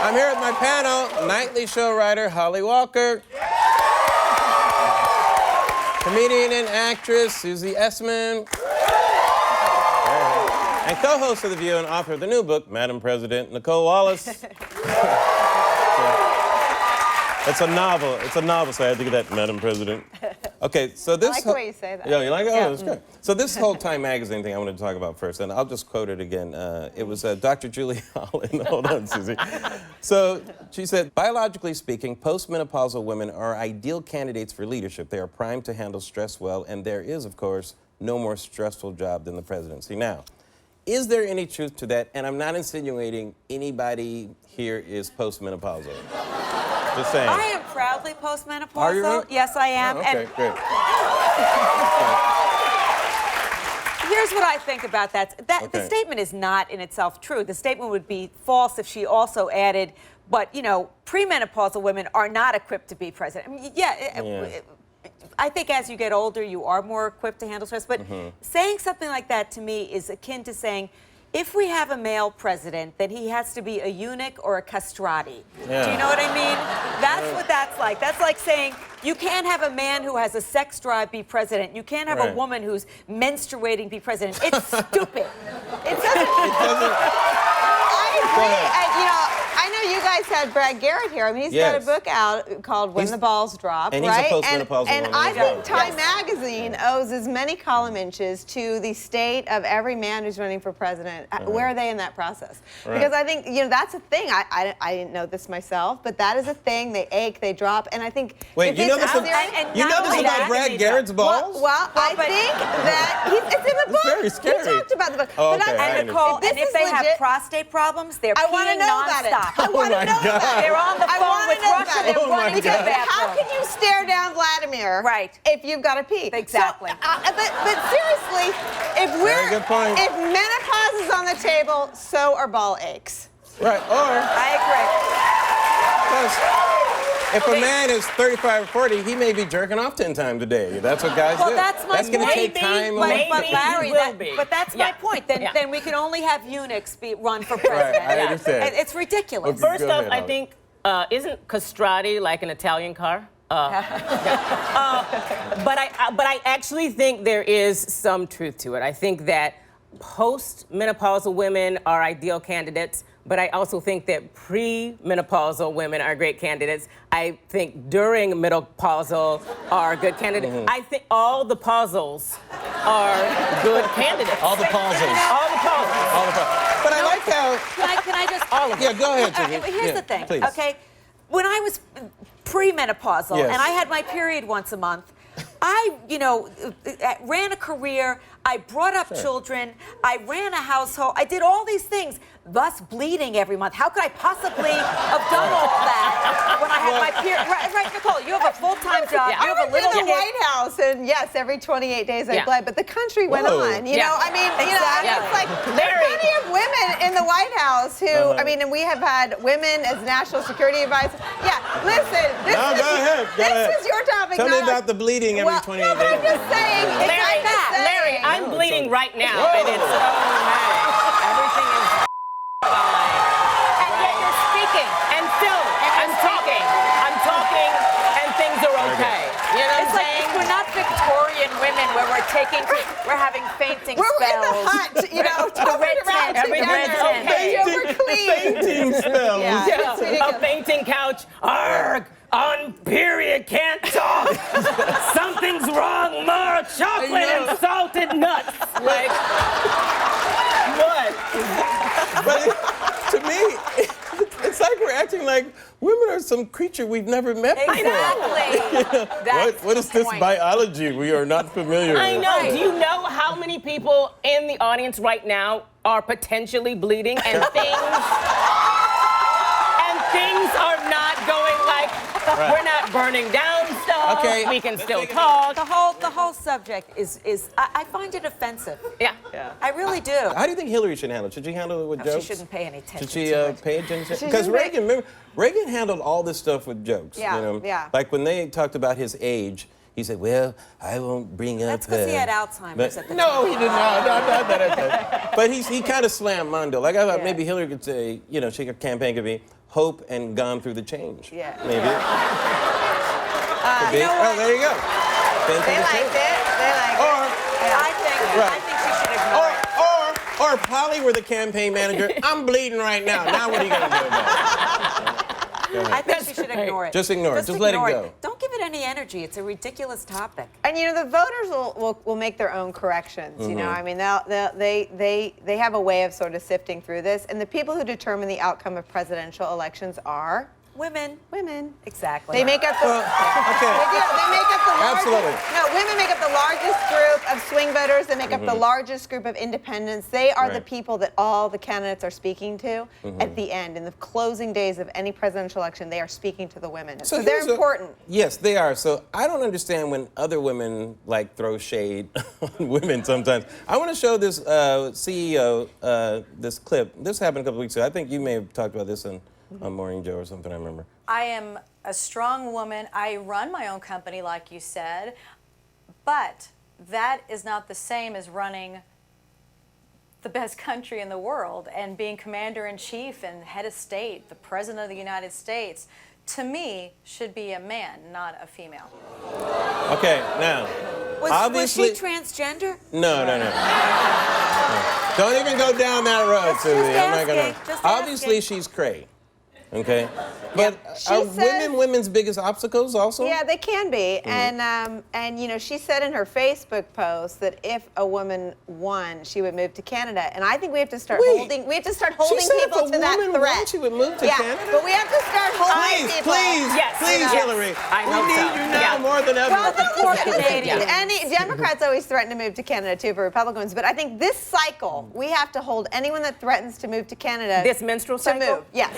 I'm here with my panel, nightly show writer Holly Walker, comedian and actress Susie Essman, and co-host of The View and author of the new book, Madam President, Nicolle Wallace. It's a novel. It's a novel, so I had to get that, Madam President. Okay, so this... I like the way you say that. Yeah, you like it? Yeah. Oh, that's good. So this whole Time magazine thing I wanted to talk about first, and I'll just quote it again. It was Dr. Julie Holland. Hold on, Susie. So she said, biologically speaking, postmenopausal women are ideal candidates for leadership. They are primed to handle stress well, and there is, of course, no more stressful job than the presidency. Now, is there any truth to that? And I'm not insinuating anybody here is postmenopausal. Just saying. I am proudly postmenopausal. Are you really? Yes, I am. Oh, okay, great. Here's what I think about that. Okay. The statement is not in itself true. The statement would be false if she also added, but, you know, premenopausal women are not equipped to be president. I mean, I think as you get older, you are more equipped to handle stress. But saying something like that to me is akin to saying, if we have a male president, then he has to be a eunuch or a castrati. Yeah. Do you know what I mean? That's what that's like. That's like saying you can't have a man who has a sex drive be president. You can't have a woman who's menstruating be president. It's stupid. It doesn't. I agree. You know, I know you guys had Brad Garrett here. I mean, he's got a book out called When the Balls Drop, and right? He's a postmenopausal and woman. I think Time magazine owes as many column inches to the state of every man who's running for president. Where are they in that process? Because I think, you know, that's a thing. I didn't know this myself, but that is a thing. They ache, they drop, and I think wait, you know this about Brad Garrett's balls? Well, I think that it's in the book. It's very scary. We talked about the book. Oh, but okay, And Nicolle, and if they have prostate problems, they're peeing nonstop. I want to know about it. They're on the phone with Russia. They're running to the bathroom. How can you stare down Vladimir if you've got to pee? Exactly. So, but seriously, if menopause is on the table, so are ball aches. Right, or... I agree. If a man is 35 or 40, he may be jerking off 10 times a day. That's what guys do. Well, that's my point. Going to take time. But Larry, but that's my point. Then we can only have eunuchs run for president. Right, I understand. It's ridiculous. Okay, First off, I think, isn't castrati like an Italian car? But I actually think there is some truth to it. I think that post-menopausal women are ideal candidates, but I also think that pre-menopausal women are great candidates. I think during menopausal are good candidates. I think all the pausals are good candidates. All the pausals. All the pausals. All the pausals. But I like how... Can I just... All of them. Yeah, go ahead, Susie. Here's the thing, please. okay? When I was premenopausal and I had my period once a month, I, you know, ran a career, I brought up children, I ran a household, I did all these things, thus bleeding every month. How could I possibly have done all that when I had my period? Right, Nicolle, you have a full-time job, you have a little in the White House, and yes, every 28 days I bled, but the country went on. You know, I mean, you know, it's like there are plenty of women in the White House who, I mean, and we have had women as national security advisors. Yeah, listen, this is your topic. Tell me about the bleeding every 28 days. I'm just saying, Larry, I'm bleeding right now, and it's everything is fine. And yet you're speaking. And still, I'm talking, and things are okay. You know It's what I'm like saying? we're not Victorian women where we're having fainting we're spells. in the hut, you know, talking around Every red's together. okay. We're clean. Fainting spells. A fainting couch. Arg! On period, can't talk. Something's wrong. More chocolate and salted nuts. Like what? But to me, it's like we're acting like women are some creature we've never met before. Exactly. What is this biology we are not familiar with? I know. Do you know how many people in the audience right now are potentially bleeding and things are not going like we're not burning down stuff. Okay. We can still talk. The whole subject is I find it offensive. Yeah. I really do. How do you think Hillary should handle it? Should she handle it with jokes? She shouldn't pay any attention. Should she to it. pay attention? Because Reagan handled all this stuff with jokes. Yeah, you know? yeah. Like when they talked about his age, he said, well, I won't bring up... That's because he had Alzheimer's at the time. No, he did not. Not that. But he kind of slammed Mondo. Like, I thought maybe Hillary could say, you know, her campaign could be hope and gone through the change. Yeah. Maybe. You know what? Oh, there you go. They liked it. They liked it. I think she should ignore it. Or if Polly were the campaign manager, I'm bleeding right now. Now what are you going to do about it? I think she should ignore it. Just ignore it. Just let it ignore go. Don't give it any energy. It's a ridiculous topic. And you know, the voters will make their own corrections. You know, I mean, they have a way of sort of sifting through this, and the people who determine the outcome of presidential elections are Women. women. Exactly. They make up the. Okay. They make up the largest. Absolutely. No, women make up the largest group of swing voters. They make up the largest group of independents. They are the people that all the candidates are speaking to at the end. In the closing days of any presidential election, they are speaking to the women. So they're important. Yes, they are. So I don't understand when other women like throw shade on women sometimes. I want to show this CEO this clip. This happened a couple weeks ago. I think you may have talked about this on Morning Joe or something, I remember. I am a strong woman. I run my own company, like you said, but that is not the same as running the best country in the world and being commander-in-chief and head of state, the president of the United States. To me, should be a man, not a female. Okay, now, Was she transgender? No. Don't even go down that road, Susie. I'm not gonna. Just Obviously, asking. she's cray. Okay, but are women's biggest obstacles also? Yeah, they can be. And you know, she said in her Facebook post that if a woman won, she would move to Canada. And I think we have to start holding. We have to start holding people to that threat. Won, she would move to Canada. But we have to start holding people. Please, Hillary. I We hope need so. you now more than ever. Well, listen, any Democrats always threaten to move to Canada too for Republicans, but I think this cycle we have to hold anyone that threatens to move to Canada. This menstrual to cycle? move. Yes.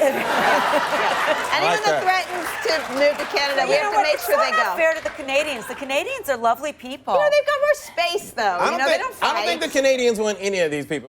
Anyone that threatens to move to Canada, we have to make sure they It's go. not fair to the Canadians. The Canadians are lovely people. You know, they've got more space though. They don't fight. I don't think the Canadians want any of these people.